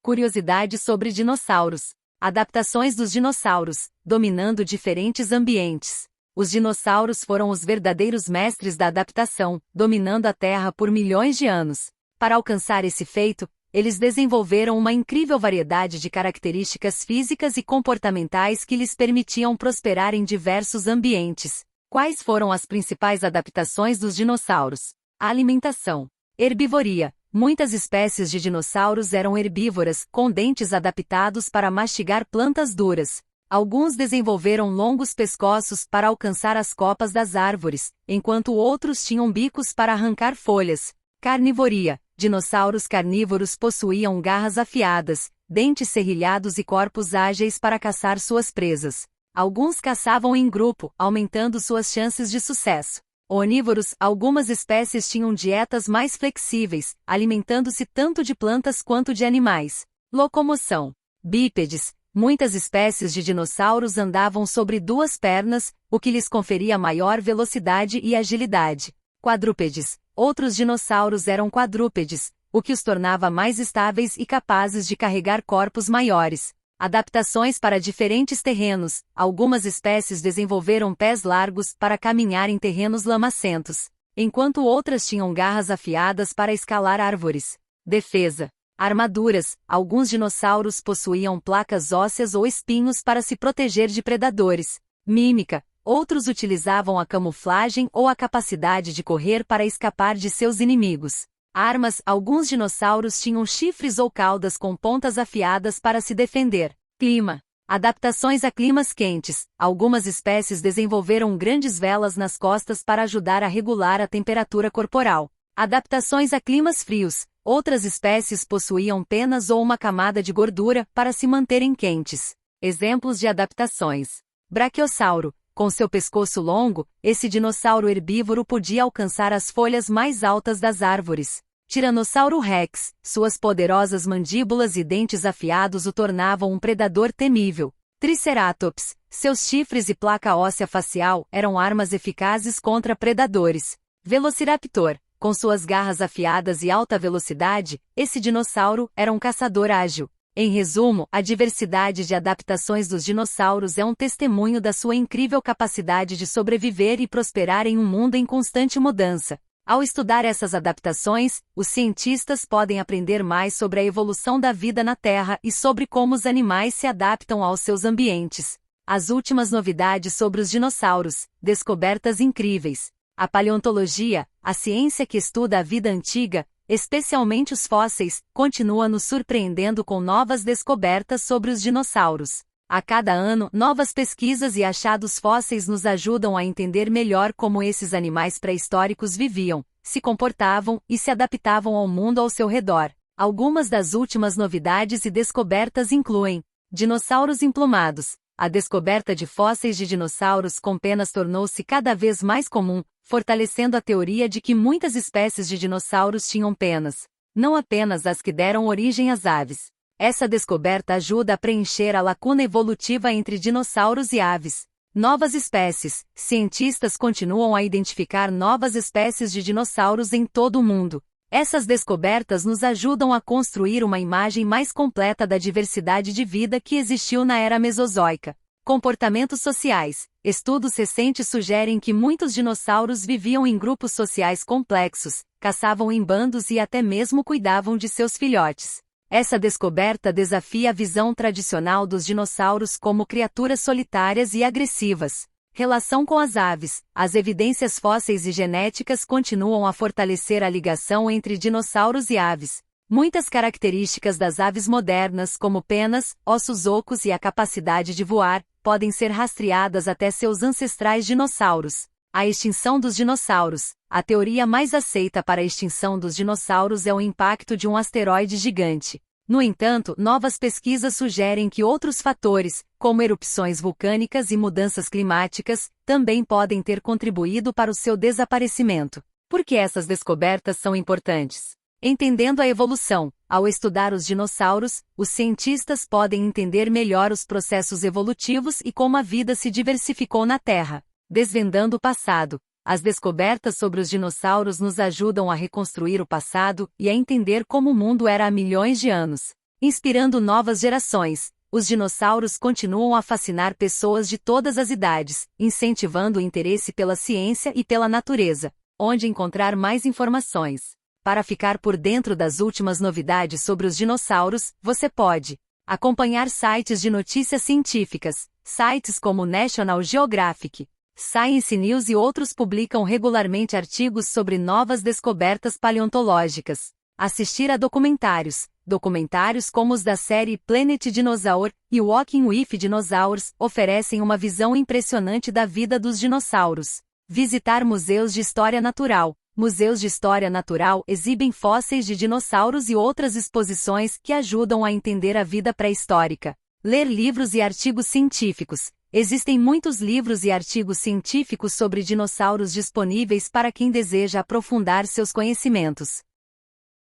Curiosidades sobre dinossauros. Adaptações dos dinossauros, dominando diferentes ambientes. Os dinossauros foram os verdadeiros mestres da adaptação, dominando a Terra por milhões de anos. Para alcançar esse feito, eles desenvolveram uma incrível variedade de características físicas e comportamentais que lhes permitiam prosperar em diversos ambientes. Quais foram as principais adaptações dos dinossauros? A alimentação. Herbivoria. Muitas espécies de dinossauros eram herbívoras, com dentes adaptados para mastigar plantas duras. Alguns desenvolveram longos pescoços para alcançar as copas das árvores, enquanto outros tinham bicos para arrancar folhas. Carnivoria. Dinossauros carnívoros possuíam garras afiadas, dentes serrilhados e corpos ágeis para caçar suas presas. Alguns caçavam em grupo, aumentando suas chances de sucesso. Onívoros, algumas espécies tinham dietas mais flexíveis, alimentando-se tanto de plantas quanto de animais. Locomoção. Bípedes. Muitas espécies de dinossauros andavam sobre duas pernas, o que lhes conferia maior velocidade e agilidade. Quadrúpedes. Outros dinossauros eram quadrúpedes, o que os tornava mais estáveis e capazes de carregar corpos maiores. Adaptações para diferentes terrenos. Algumas espécies desenvolveram pés largos para caminhar em terrenos lamacentos, enquanto outras tinham garras afiadas para escalar árvores. Defesa. Armaduras. Alguns dinossauros possuíam placas ósseas ou espinhos para se proteger de predadores. Mímica. Outros utilizavam a camuflagem ou a capacidade de correr para escapar de seus inimigos. Armas. Alguns dinossauros tinham chifres ou caudas com pontas afiadas para se defender. Clima. Adaptações a climas quentes. Algumas espécies desenvolveram grandes velas nas costas para ajudar a regular a temperatura corporal. Adaptações a climas frios. Outras espécies possuíam penas ou uma camada de gordura para se manterem quentes. Exemplos de adaptações. Brachiosauro. Com seu pescoço longo, esse dinossauro herbívoro podia alcançar as folhas mais altas das árvores. Tiranossauro Rex. Suas poderosas mandíbulas e dentes afiados o tornavam um predador temível. Triceratops. Seus chifres e placa óssea facial eram armas eficazes contra predadores. Velociraptor. Com suas garras afiadas e alta velocidade, esse dinossauro era um caçador ágil. Em resumo, a diversidade de adaptações dos dinossauros é um testemunho da sua incrível capacidade de sobreviver e prosperar em um mundo em constante mudança. Ao estudar essas adaptações, os cientistas podem aprender mais sobre a evolução da vida na Terra e sobre como os animais se adaptam aos seus ambientes. As últimas novidades sobre os dinossauros, descobertas incríveis. A paleontologia, a ciência que estuda a vida antiga, especialmente os fósseis, continua nos surpreendendo com novas descobertas sobre os dinossauros. A cada ano, novas pesquisas e achados fósseis nos ajudam a entender melhor como esses animais pré-históricos viviam, se comportavam e se adaptavam ao mundo ao seu redor. Algumas das últimas novidades e descobertas incluem: dinossauros emplumados. A descoberta de fósseis de dinossauros com penas tornou-se cada vez mais comum, fortalecendo a teoria de que muitas espécies de dinossauros tinham penas, não apenas as que deram origem às aves. Essa descoberta ajuda a preencher a lacuna evolutiva entre dinossauros e aves. Novas espécies. Cientistas continuam a identificar novas espécies de dinossauros em todo o mundo. Essas descobertas nos ajudam a construir uma imagem mais completa da diversidade de vida que existiu na era mesozoica. Comportamentos sociais. Estudos recentes sugerem que muitos dinossauros viviam em grupos sociais complexos, caçavam em bandos e até mesmo cuidavam de seus filhotes. Essa descoberta desafia a visão tradicional dos dinossauros como criaturas solitárias e agressivas. Relação com as aves. As evidências fósseis e genéticas continuam a fortalecer a ligação entre dinossauros e aves. Muitas características das aves modernas, como penas, ossos ocos e a capacidade de voar, podem ser rastreadas até seus ancestrais dinossauros. A extinção dos dinossauros. A teoria mais aceita para a extinção dos dinossauros é o impacto de um asteroide gigante. No entanto, novas pesquisas sugerem que outros fatores, como erupções vulcânicas e mudanças climáticas, também podem ter contribuído para o seu desaparecimento. Por que essas descobertas são importantes? Entendendo a evolução. Ao estudar os dinossauros, os cientistas podem entender melhor os processos evolutivos e como a vida se diversificou na Terra. Desvendando o passado. As descobertas sobre os dinossauros nos ajudam a reconstruir o passado e a entender como o mundo era há milhões de anos. Inspirando novas gerações, os dinossauros continuam a fascinar pessoas de todas as idades, incentivando o interesse pela ciência e pela natureza. Onde encontrar mais informações? Para ficar por dentro das últimas novidades sobre os dinossauros, você pode acompanhar sites de notícias científicas. Sites como National Geographic, Science News e outros publicam regularmente artigos sobre novas descobertas paleontológicas. Assistir a documentários. Documentários como os da série Planet Dinosaur e Walking with Dinosaurs oferecem uma visão impressionante da vida dos dinossauros. Visitar museus de história natural. Museus de história natural exibem fósseis de dinossauros e outras exposições que ajudam a entender a vida pré-histórica. Ler livros e artigos científicos. Existem muitos livros e artigos científicos sobre dinossauros disponíveis para quem deseja aprofundar seus conhecimentos.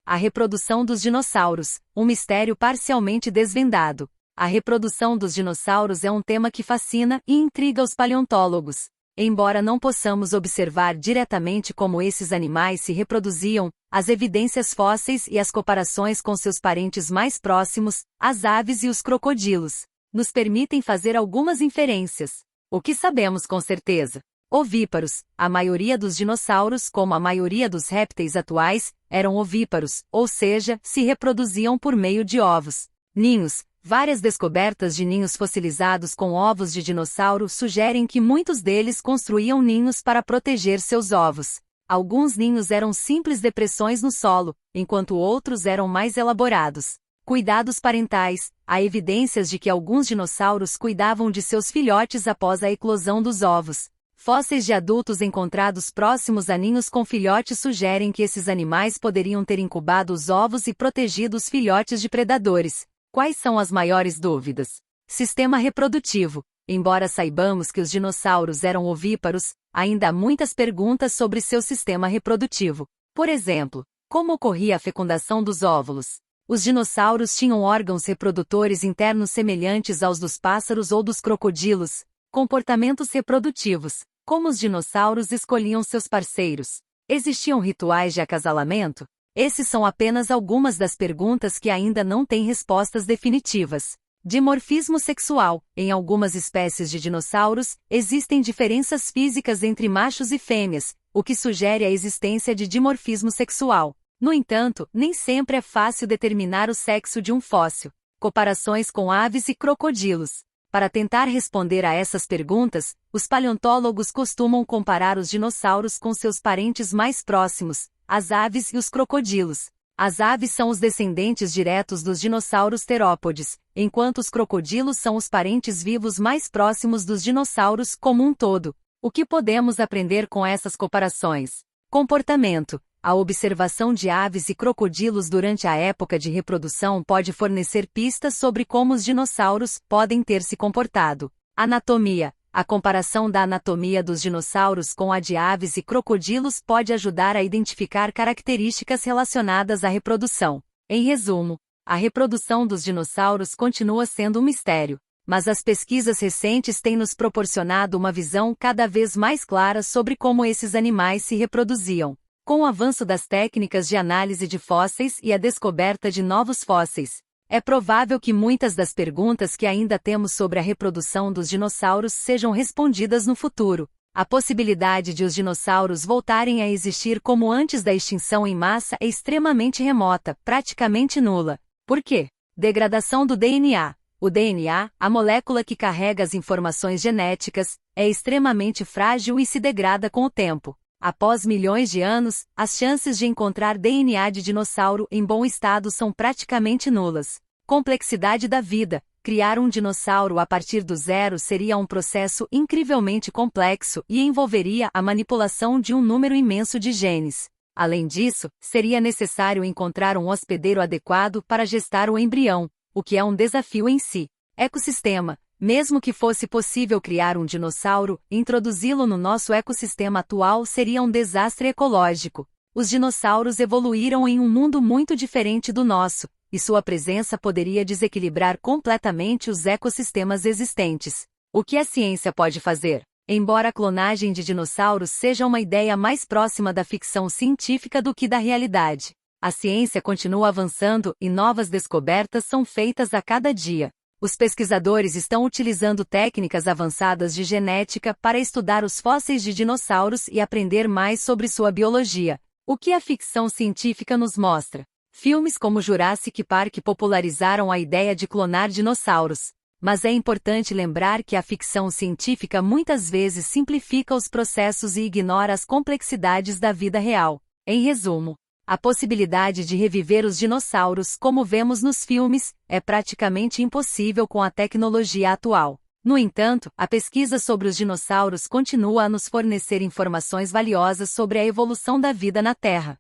A reprodução dos dinossauros, um mistério parcialmente desvendado. A reprodução dos dinossauros é um tema que fascina e intriga os paleontólogos. Embora não possamos observar diretamente como esses animais se reproduziam, as evidências fósseis e as comparações com seus parentes mais próximos, as aves e os crocodilos, nos permitem fazer algumas inferências. O que sabemos com certeza? Ovíparos. A maioria dos dinossauros, como a maioria dos répteis atuais, eram ovíparos, ou seja, se reproduziam por meio de ovos. Ninhos. Várias descobertas de ninhos fossilizados com ovos de dinossauro sugerem que muitos deles construíam ninhos para proteger seus ovos. Alguns ninhos eram simples depressões no solo, enquanto outros eram mais elaborados. Cuidados parentais. Há evidências de que alguns dinossauros cuidavam de seus filhotes após a eclosão dos ovos. Fósseis de adultos encontrados próximos a ninhos com filhotes sugerem que esses animais poderiam ter incubado os ovos e protegido os filhotes de predadores. Quais são as maiores dúvidas? Sistema reprodutivo. Embora saibamos que os dinossauros eram ovíparos, ainda há muitas perguntas sobre seu sistema reprodutivo. Por exemplo, como ocorria a fecundação dos óvulos? Os dinossauros tinham órgãos reprodutores internos semelhantes aos dos pássaros ou dos crocodilos. Comportamentos reprodutivos. Como os dinossauros escolhiam seus parceiros? Existiam rituais de acasalamento? Esses são apenas algumas das perguntas que ainda não têm respostas definitivas. Dimorfismo sexual. Em algumas espécies de dinossauros, existem diferenças físicas entre machos e fêmeas, o que sugere a existência de dimorfismo sexual. No entanto, nem sempre é fácil determinar o sexo de um fóssil. Comparações com aves e crocodilos. Para tentar responder a essas perguntas, os paleontólogos costumam comparar os dinossauros com seus parentes mais próximos, as aves e os crocodilos. As aves são os descendentes diretos dos dinossauros terópodes, enquanto os crocodilos são os parentes vivos mais próximos dos dinossauros como um todo. O que podemos aprender com essas comparações? Comportamento. A observação de aves e crocodilos durante a época de reprodução pode fornecer pistas sobre como os dinossauros podem ter se comportado. Anatomia. A comparação da anatomia dos dinossauros com a de aves e crocodilos pode ajudar a identificar características relacionadas à reprodução. Em resumo, a reprodução dos dinossauros continua sendo um mistério, mas as pesquisas recentes têm nos proporcionado uma visão cada vez mais clara sobre como esses animais se reproduziam. Com o avanço das técnicas de análise de fósseis e a descoberta de novos fósseis, é provável que muitas das perguntas que ainda temos sobre a reprodução dos dinossauros sejam respondidas no futuro. A possibilidade de os dinossauros voltarem a existir como antes da extinção em massa é extremamente remota, praticamente nula. Por quê? Degradação do DNA. O DNA, a molécula que carrega as informações genéticas, é extremamente frágil e se degrada com o tempo. Após milhões de anos, as chances de encontrar DNA de dinossauro em bom estado são praticamente nulas. Complexidade da vida. Criar um dinossauro a partir do zero seria um processo incrivelmente complexo e envolveria a manipulação de um número imenso de genes. Além disso, seria necessário encontrar um hospedeiro adequado para gestar o embrião, o que é um desafio em si. Ecossistema. Mesmo que fosse possível criar um dinossauro, introduzi-lo no nosso ecossistema atual seria um desastre ecológico. Os dinossauros evoluíram em um mundo muito diferente do nosso, e sua presença poderia desequilibrar completamente os ecossistemas existentes. O que a ciência pode fazer? Embora a clonagem de dinossauros seja uma ideia mais próxima da ficção científica do que da realidade, A ciência continua avançando e novas descobertas são feitas a cada dia. Os pesquisadores estão utilizando técnicas avançadas de genética para estudar os fósseis de dinossauros e aprender mais sobre sua biologia. O que a ficção científica nos mostra? Filmes como Jurassic Park popularizaram a ideia de clonar dinossauros. Mas é importante lembrar que a ficção científica muitas vezes simplifica os processos e ignora as complexidades da vida real. Em resumo, a possibilidade de reviver os dinossauros, como vemos nos filmes, é praticamente impossível com a tecnologia atual. No entanto, a pesquisa sobre os dinossauros continua a nos fornecer informações valiosas sobre a evolução da vida na Terra.